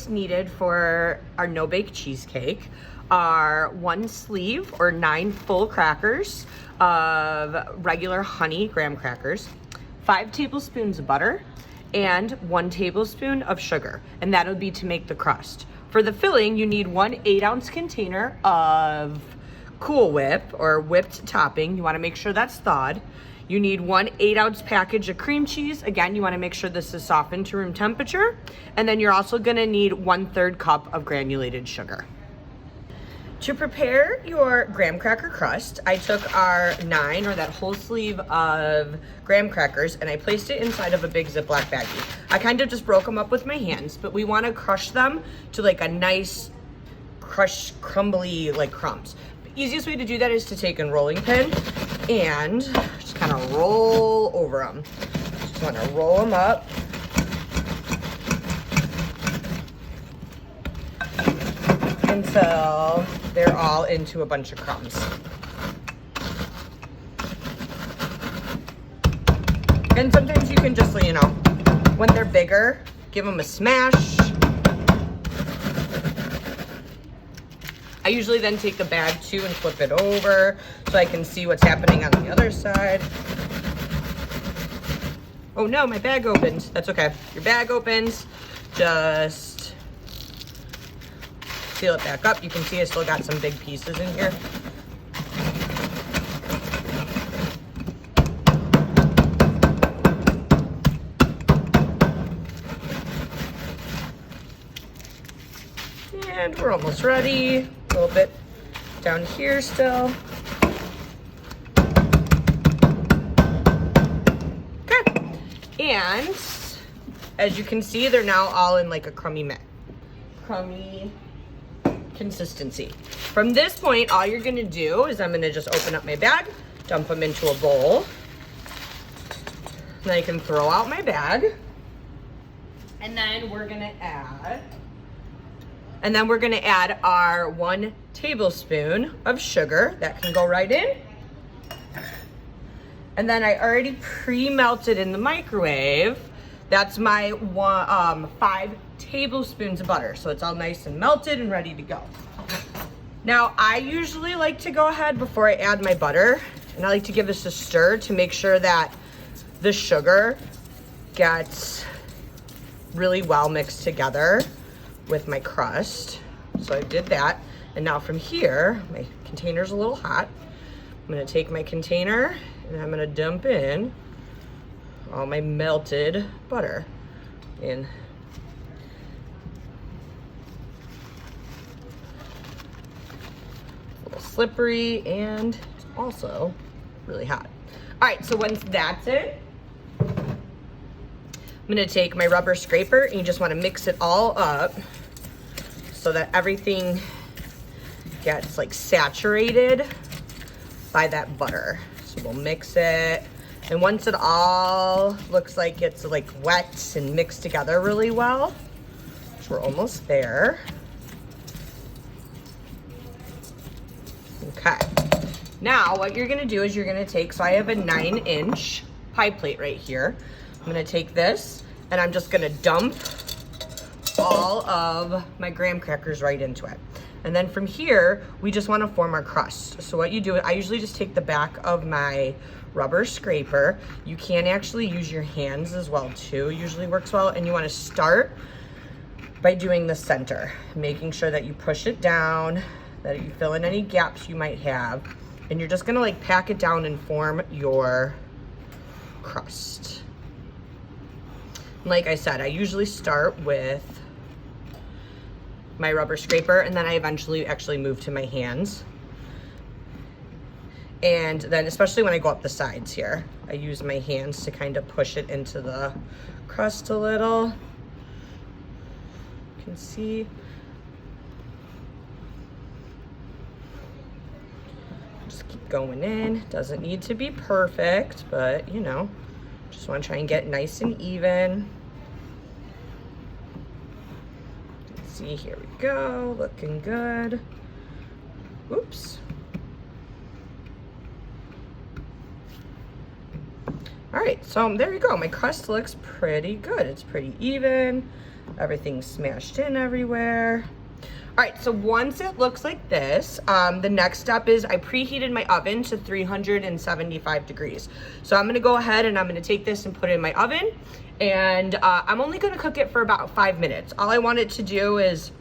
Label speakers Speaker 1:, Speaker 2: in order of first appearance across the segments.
Speaker 1: ingredients needed for our no-bake cheesecake are 1 sleeve or 9 full crackers of regular honey graham crackers, 5 tablespoons of butter, and 1 tablespoon of sugar, and that'll be to make the crust. For the filling, you need 1 8-ounce container of Cool Whip or whipped topping. You want to make sure that's thawed. You need 1 8-ounce package of cream cheese. Again, you want to make sure this is softened to room temperature. And then you're also going to need 1/3 cup of granulated sugar. To prepare your graham cracker crust, I took our 9 or that whole sleeve of graham crackers and I placed it inside of a big Ziploc baggie. I kind of just broke them up with my hands, but we want to crush them to like a nice crumbly like crumbs. The easiest way to do that is to take a rolling pin and just kind of roll over them. Just want to roll them up. Until they're all into a bunch of crumbs. And sometimes you can just, you know, when they're bigger, give them a smash. I usually then take the bag too and flip it over so I can see what's happening on the other side. Oh no, my bag opened. That's okay. Your bag opens, just seal it back up. You can see I still got some big pieces in here. And we're almost ready. A little bit down here still. Okay. And as you can see, they're now all in like a crummy consistency. From this point, all you're gonna do is I'm gonna just open up my bag, dump them into a bowl. Then I can throw out my bag. And then we're gonna add our 1 tablespoon of sugar. That can go right in. And then I already pre-melted in the microwave. That's my 5 tablespoons of butter. So it's all nice and melted and ready to go. Now, I usually like to go ahead before I add my butter, and I like to give this a stir to make sure that the sugar gets really well mixed together with my crust. So I did that. And now from here, my container's a little hot. I'm gonna take my container and I'm gonna dump in all my melted butter in. A little slippery and also really hot. All right, so once that's in, I'm gonna take my rubber scraper and you just wanna mix it all up so that everything gets like saturated by that butter. So we'll mix it. And once it all looks like it's like wet and mixed together really well, which we're almost there. Okay. Now what you're gonna do is you're gonna take, so I have a 9-inch pie plate right here. I'm gonna take this and I'm just gonna dump all of my graham crackers right into it. And then from here, we just wanna form our crust. So what you do, I usually just take the back of my rubber scraper. You can actually use your hands as well too, usually works well. And you wanna start by doing the center, making sure that you push it down, that you fill in any gaps you might have. And you're just gonna like pack it down and form your crust. Like I said, I usually start with my rubber scraper and then I eventually actually move to my hands. And then especially when I go up the sides here, I use my hands to kind of push it into the crust a little. You can see. Just keep going in. Doesn't need to be perfect, but you know, just want to try and get nice and even. Let's see, here we go, looking good. Oops. All right, so there you go. My crust looks pretty good. It's pretty even. Everything's smashed in everywhere. All right, so once it looks like this, the next step is I preheated my oven to 375 degrees. So I'm gonna go ahead and I'm gonna take this and put it in my oven, and I'm only gonna cook it for about 5 minutes. All I want it to do is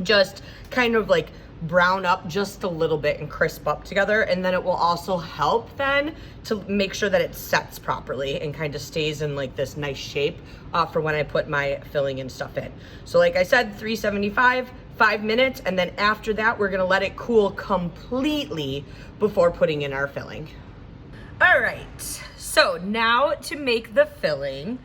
Speaker 1: just kind of like brown up just a little bit and crisp up together, and then it will also help then to make sure that it sets properly and kind of stays in like this nice shape for when I put my filling and stuff in. So like I said, 375, 5 minutes, and then after that we're gonna let it cool completely before putting in our filling. All right, so now to make the filling,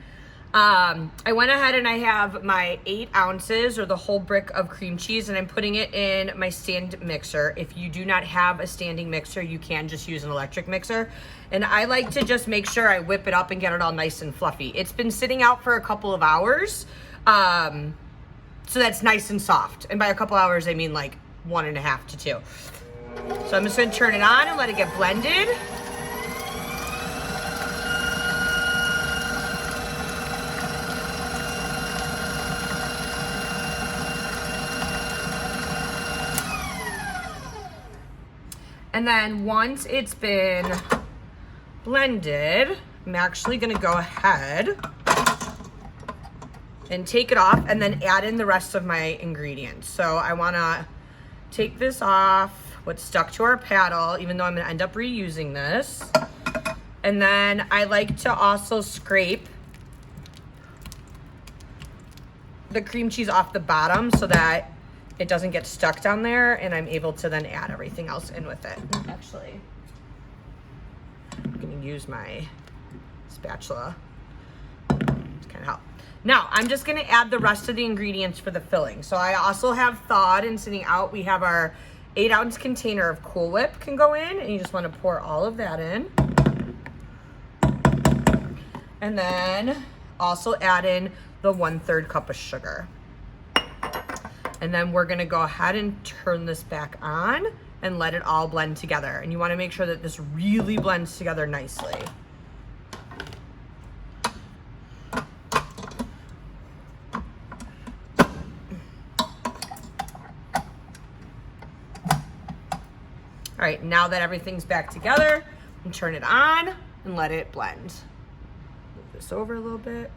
Speaker 1: I went ahead and I have my 8 ounces or the whole brick of cream cheese, and I'm putting it in my stand mixer. If you do not have a standing mixer, you can just use an electric mixer. And I like to just make sure I whip it up and get it all nice and fluffy. It's been sitting out for a couple of hours, so that's nice and soft. And by a couple hours, I mean like 1.5 to 2. So I'm just gonna turn it on and let it get blended. And then once it's been blended, I'm actually gonna go ahead and take it off and then add in the rest of my ingredients. So I wanna take this off, what's stuck to our paddle, even though I'm gonna end up reusing this. And then I like to also scrape the cream cheese off the bottom so that it doesn't get stuck down there, and I'm able to then add everything else in with it. Actually, I'm gonna use my spatula to kind of help. Now, I'm just gonna add the rest of the ingredients for the filling. So I also have thawed and sitting out, we have our 8-ounce container of Cool Whip can go in, and you just wanna pour all of that in. And then also add in the 1/3 cup of sugar. And then we're gonna go ahead and turn this back on and let it all blend together. And you wanna make sure that this really blends together nicely. All right, now that everything's back together, and turn it on and let it blend. Move this over a little bit.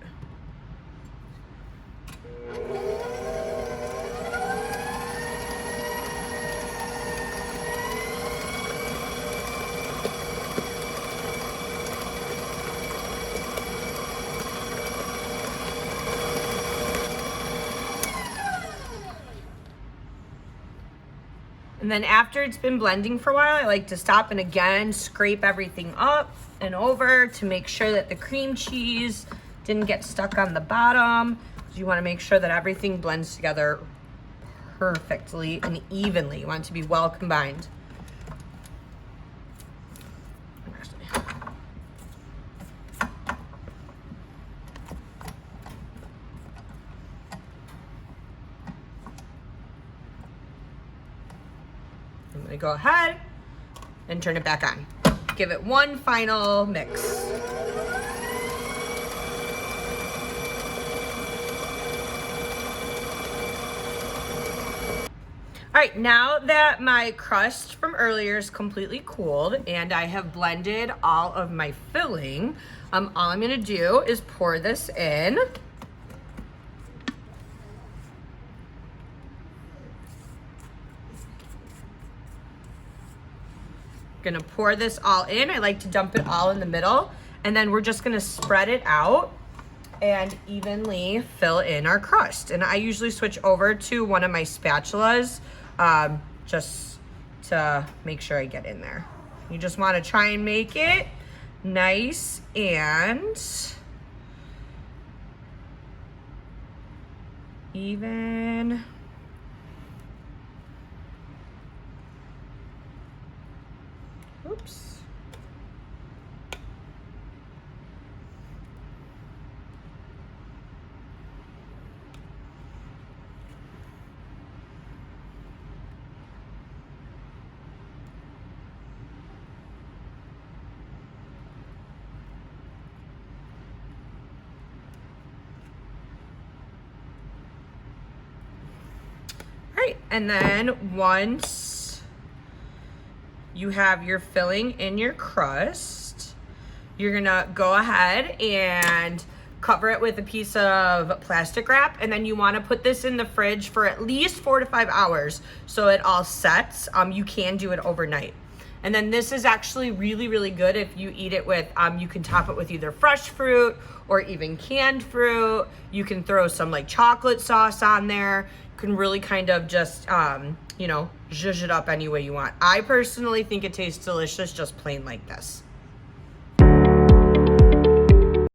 Speaker 1: And then after it's been blending for a while, I like to stop and again scrape everything up and over to make sure that the cream cheese didn't get stuck on the bottom. You want to make sure that everything blends together perfectly and evenly. You want it to be well combined. I'm gonna go ahead and turn it back on. Give it one final mix. All right, now that my crust from earlier is completely cooled and I have blended all of my filling, all I'm gonna do is pour this in. Gonna pour this all in. I like to dump it all in the middle, and then we're just gonna spread it out and evenly fill in our crust. And I usually switch over to one of my spatulas just to make sure I get in there. You just wanna try and make it nice and even. Oops. And then once you have your filling in your crust, you're gonna go ahead and cover it with a piece of plastic wrap, and then you wanna put this in the fridge for at least 4 to 5 hours so it all sets. You can do it overnight. And then this is actually really, really good if you eat it with, you can top it with either fresh fruit or even canned fruit. You can throw some like chocolate sauce on there. You can really kind of just, you know, zhuzh it up any way you want. I personally think it tastes delicious just plain like this.